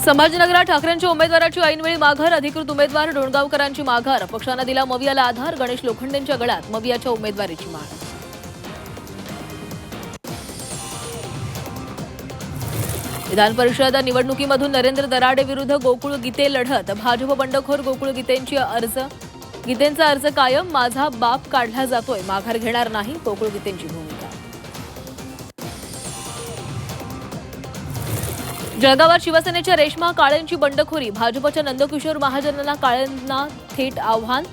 संभाजीनगरात ठाकरेंच्या उमेदवाराची ऐनवेळी माघार. अधिकृत उमेदवार डोणगावकरांची माघार. पक्षानं दिला मवियाला आधार. गणेश लोखंडेंच्या गळ्यात मवियाच्या उमेदवारीची माळ. विधान परिषद निवडणुकीमधून नरेंद्र दराडे विरुद्ध गोकुळ गीते लढत. भाजप बंडखोर गोकुळ गीतेंचा अर्ज कायम. माझा बाप काढला जातोय, माघार घेणार नाही, गोकुळ गीतेंची भूमिका. जळगावात शिवसेनेच्या रेश्मा काळेंची बंडखोरी. भाजपच्या नंदकिशोर महाजनांना काळेंना थेट आव्हान.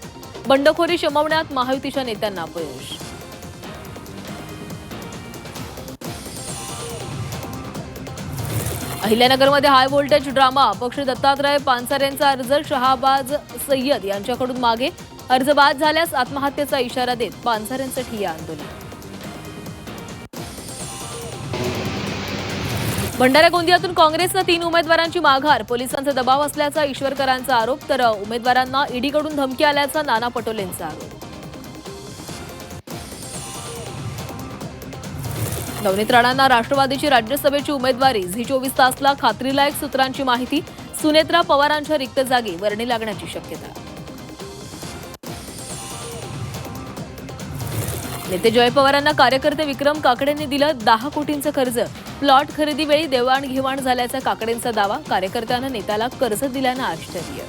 बंडखोरी शमवण्यात महायुतीच्या नेत्यांना अपयश. अहिल्यानगरमध्ये हाय व्होल्टेज ड्रामा. अपक्ष दत्तात्रय पानसरेंचा अर्ज शहाबाज सय्यद यांच्याकडून मागे. अर्ज बाद झाल्यास आत्महत्येचा इशारा देत पानसरेंचं ठिय्या आंदोलन. भंडारा गोंदियातून काँग्रेसनं 3 उमेदवारांची माघार. पोलिसांचा दबाव असल्याचा ईश्वरकरांचा आरोप, तर उमेदवारांना ईडीकडून धमकी आल्याचा नाना पटोलेंचा आरोप. नवनीत राणांना राष्ट्रवादीची राज्यसभेची उमेदवारी. झी 24 तासला खात्रीलायक सूत्रांची माहिती. सुनेत्रा पवारांच्या रिक्त जागी वर्णी लागण्याची शक्यता. नेते जय पवारांना कार्यकर्ते विक्रम काकडेंनी दिलं 10 कोटींचं कर्ज. प्लॉट खरेदीवेळी देवाणघेवाण झाल्याचा काकडेंचा दावा. कार्यकर्त्यांना नेत्याला कर्ज दिल्यानं आश्चर्य.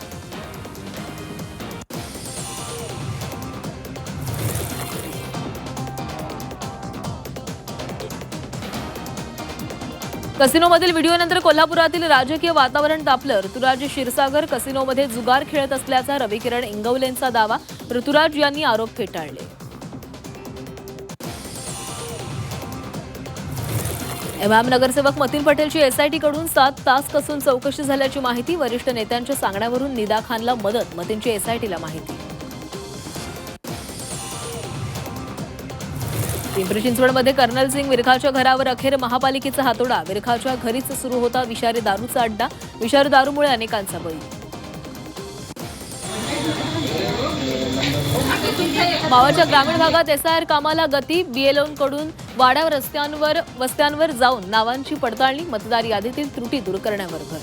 कसिनोमधील व्हिडिओनंतर कोल्हापुरातील राजकीय वातावरण तापलं. ऋतुराज क्षीरसागर कसिनोमध्ये जुगार खेळत असल्याचा रविकिरण इंगवलेंचा दावा. ऋतुराज यांनी आरोप फेटाळले. एमआयएम नगरसेवक मतीन पटेलची एसआयटीकडून 7 तास कसून चौकशी झाल्याची माहिती. वरिष्ठ नेत्यांच्या सांगण्यावरून निदा खानला मदत. मतीनची एसआयटीला माहिती. पिंपरी चिंचवडमध्ये कर्नल सिंग विरखाच्या घरावर अखेर महापालिकेचा हातोडा. विरखाच्या घरीच सुरू होता विषारी दारूचा अड्डा. विषारी दारूमुळे अनेकांचा बळी. मावळच्या ग्रामीण भागात एसआयआर कामाला गती. बीएलओंकडून वाड्या वस्त्यांवर जाऊन नावांची पडताळणी. मतदार यादीतील त्रुटी दूर करण्यावर भर.